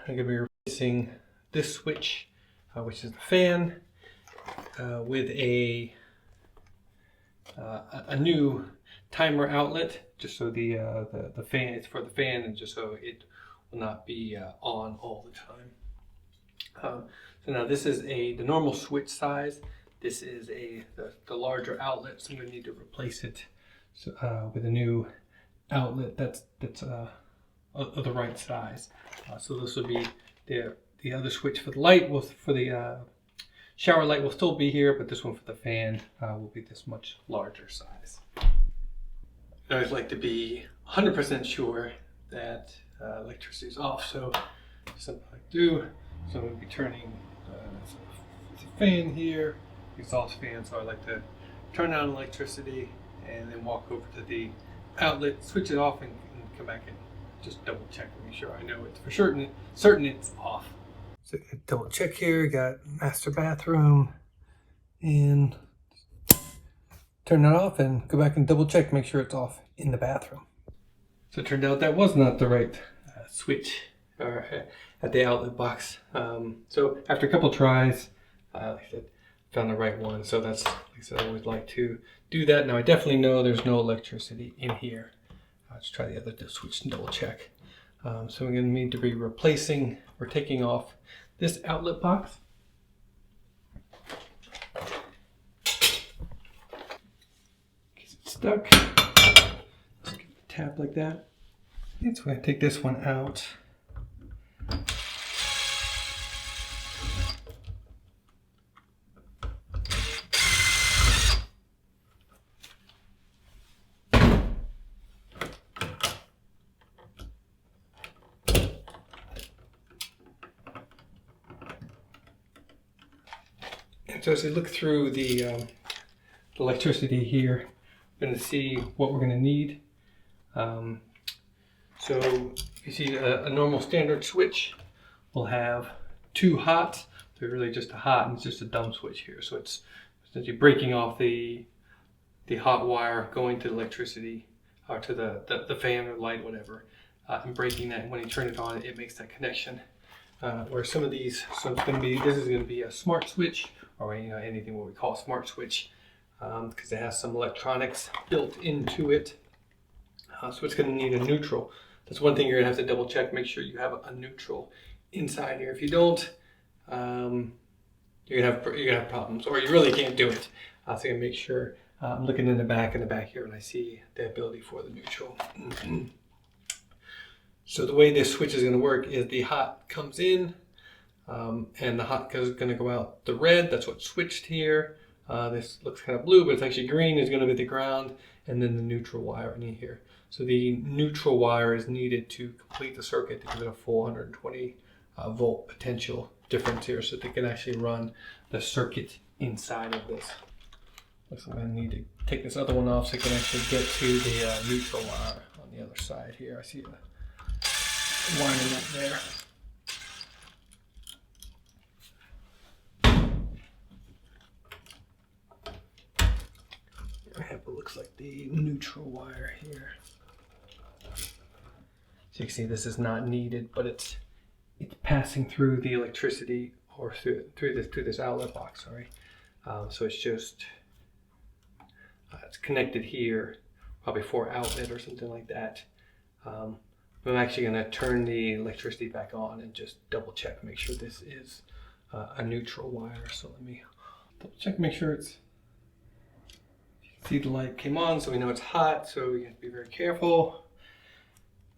I'm going to be replacing this switch, which is the fan, with a new timer outlet, just so the fan, it's for the fan, and just so it will not be on all the time. So now this is the normal switch size. This is the larger outlet, so I'm going to need to replace it with a new outlet that's of the right size. So this will be the other switch for the light. For the shower light will still be here, but this one for the fan will be this much larger size. I always like to be 100% sure that electricity is off, so something I do. So I'm going to be turning the fan here, exhaust fan. So I like to turn on electricity and then walk over to the outlet, switch it off, and come back and just double check and make sure I know it's for certain it's off. So double check here, got master bathroom, and turn it off and go back and double check, make sure it's off in the bathroom. So it turned out that was not the right switch at the outlet box. So after a couple tries, like I said, found the right one. So that's, like I said, I always like to do that. Now I definitely know there's no electricity in here. Let's try the other switch and double check. So we're going to need to be replacing or taking off this outlet box. In case it's stuck. Just give it a tap like that. And so we're going to take this one out. And so as we look through the electricity here, we're going to see what we're going to need. So you see a normal standard switch will have two hots. They're really just a hot, and it's just a dumb switch here. So it's essentially breaking off the hot wire going to the electricity, or to the fan or light, whatever, and breaking that. When you turn it on, it makes that connection. Where some of these, so it's going to be, this is going to be a smart switch, or anything what we call a smart switch, because it has some electronics built into it. So it's going to need a neutral. That's one thing you're going to have to double check. Make sure you have a neutral inside here. If you don't, you're gonna have problems, or you really can't do it. So you gotta make sure. I'm looking in the back here, and I see the ability for the neutral. So the way this switch is going to work is the hot comes in, and the hot is going to go out the red. That's what's switched here. This looks kind of blue, but it's actually green. Is going to be the ground, and then the neutral wire in here. So the neutral wire is needed to complete the circuit to give it a full 120 volt potential difference here, so they can actually run the circuit inside of this. Looks like I'm going to need to take this other one off so I can actually get to the neutral wire on the other side here. I see a wiring up there. I have what looks like the neutral wire here. So you can see this is not needed, but it's passing through the electricity, or through this outlet box. Sorry. So it's just it's connected here, probably for outlet or something like that. I'm actually going to turn the electricity back on and just double check, make sure this is a neutral wire. So let me double check, make sure it's. You can see the light came on, so we know it's hot. So you have to be very careful.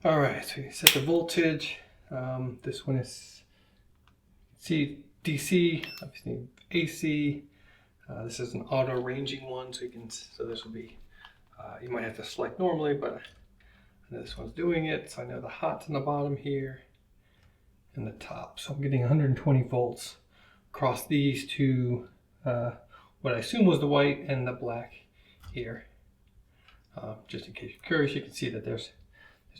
All right, so you set the voltage. This one is DC, obviously AC. This is an auto ranging one, so this will be, you might have to select normally, but I know this one's doing it. So I know the hot's on the bottom here and the top. So I'm getting 120 volts across these two, what I assume was the white and the black here. Just in case you're curious, you can see that there's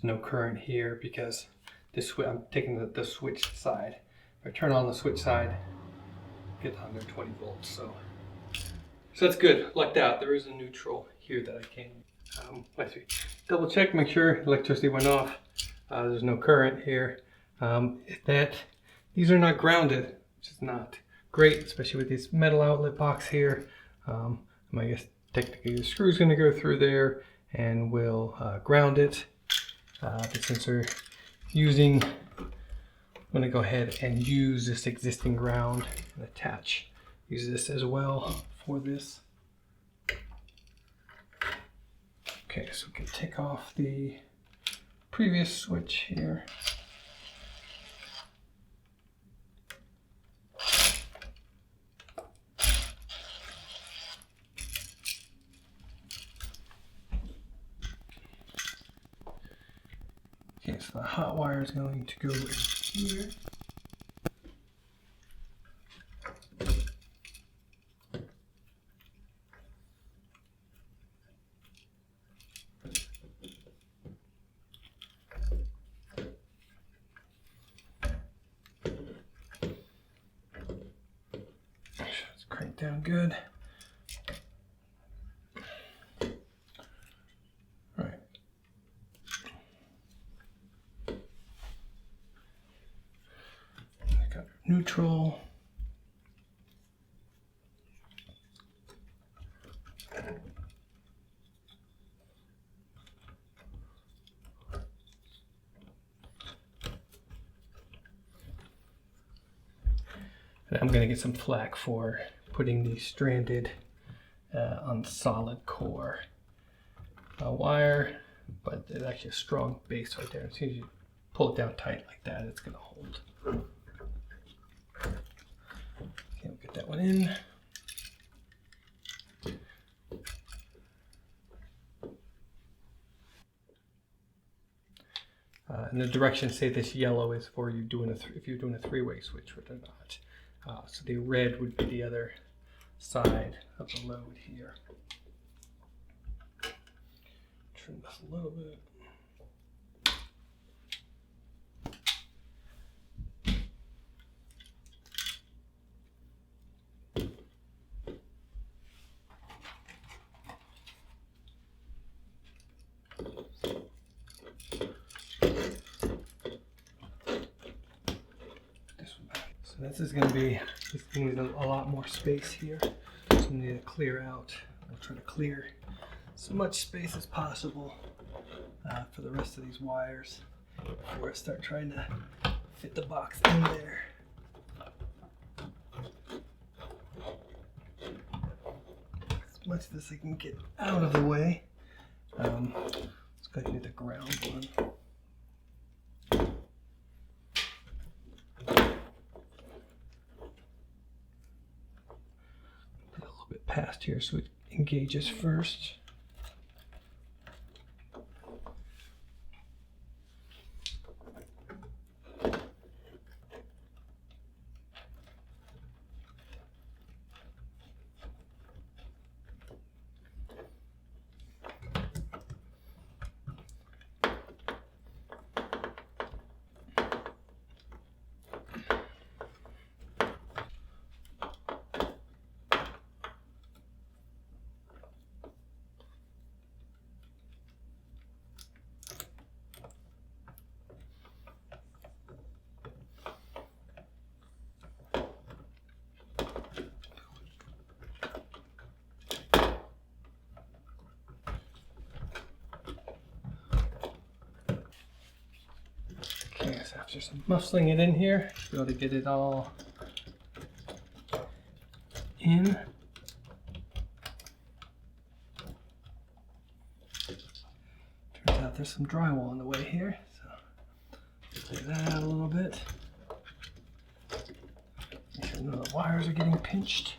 no current here because I'm taking the switch side. If I turn on the switch side, I get 120 volts. So that's good. Lucked out. There is a neutral here that I can double check, make sure electricity went off. There's no current here. that these are not grounded, which is not great, especially with this metal outlet box here. I guess technically the screw is going to go through there and will ground it. But since we're using, I'm going to go ahead and use this existing ground and use this as well for this. Okay, so we can take off the previous switch here. Okay, so the hot wire is going to go in here. Let's crank down good. Neutral. And I'm going to get some flack for putting these stranded on solid core wire, but there's actually a strong base right there. As soon as you pull it down tight like that, it's going to hold. Okay, we'll get that one in. And the directions say this yellow is for you doing if you're doing a three-way switch, which they're not. So the red would be the other side of the load here. Trim this a little bit. This is going to be, this needs a lot more space here. So we need to clear out. We'll try to clear as much space as possible for the rest of these wires before I start trying to fit the box in there. As much of this I can get out of the way. Let's go ahead and do the ground one. Past here so it engages first. Okay, so after some muscling it in here, be able to get it all in. Turns out there's some drywall in the way here, so clear that out a little bit. Make sure none of the wires are getting pinched.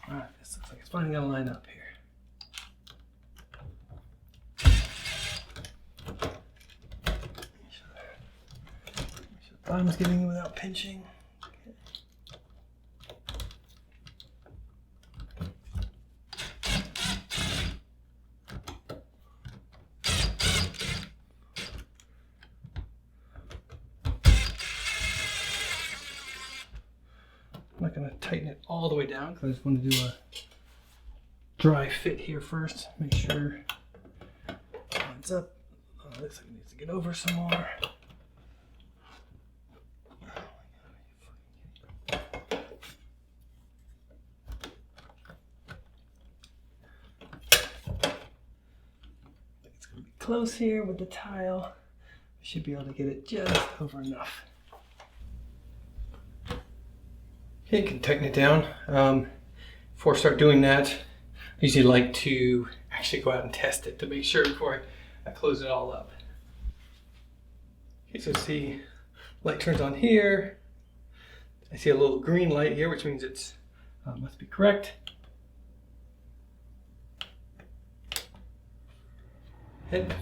Alright, this looks like it's finally gonna line up here. Bottom's getting in without pinching. Okay. I'm not going to tighten it all the way down because I just want to do a dry fit here first. Make sure it lines up. Oh, looks like it needs to get over some more. close here with the tile. We should be able to get it just over enough. Okay, you can tighten it down. Before I start doing that, I usually like to actually go out and test it to make sure before I close it all up. Okay, so see, light turns on here. I see a little green light here, which means it's must be correct. And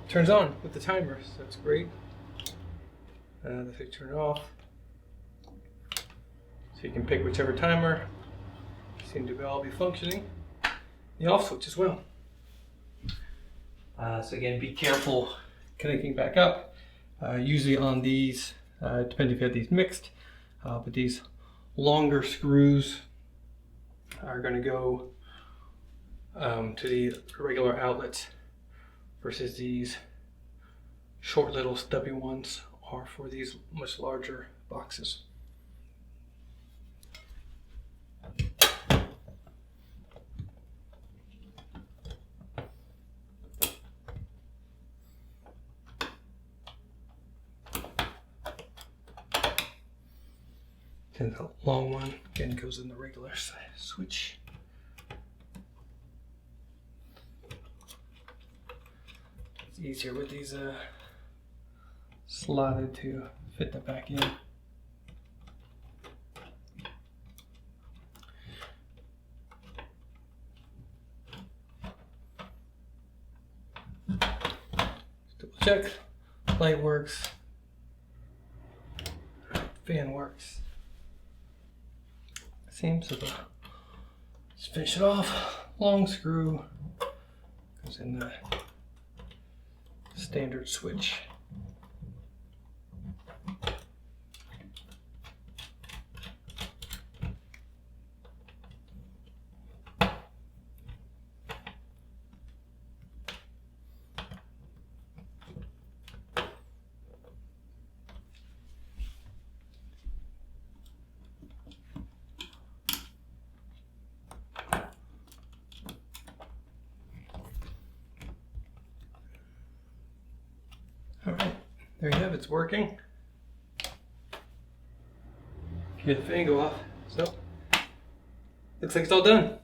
turns on with the timer, so that's great. Let's say turn it off. So you can pick whichever timer. Seem to all be functioning. The off switch as well. So again, be careful connecting back up. Usually on these, depending if you have these mixed, but these longer screws are going to go to the regular outlets versus these short little stubby ones are for these much larger boxes. And the long one again goes in the regular switch. It's easier with these slotted to fit them back in. Double check, light works, fan works. Seems so. Just finish it off. Long screw goes in the standard switch. All right, there you have it, it's working. Get the fan go off. So, looks like it's all done.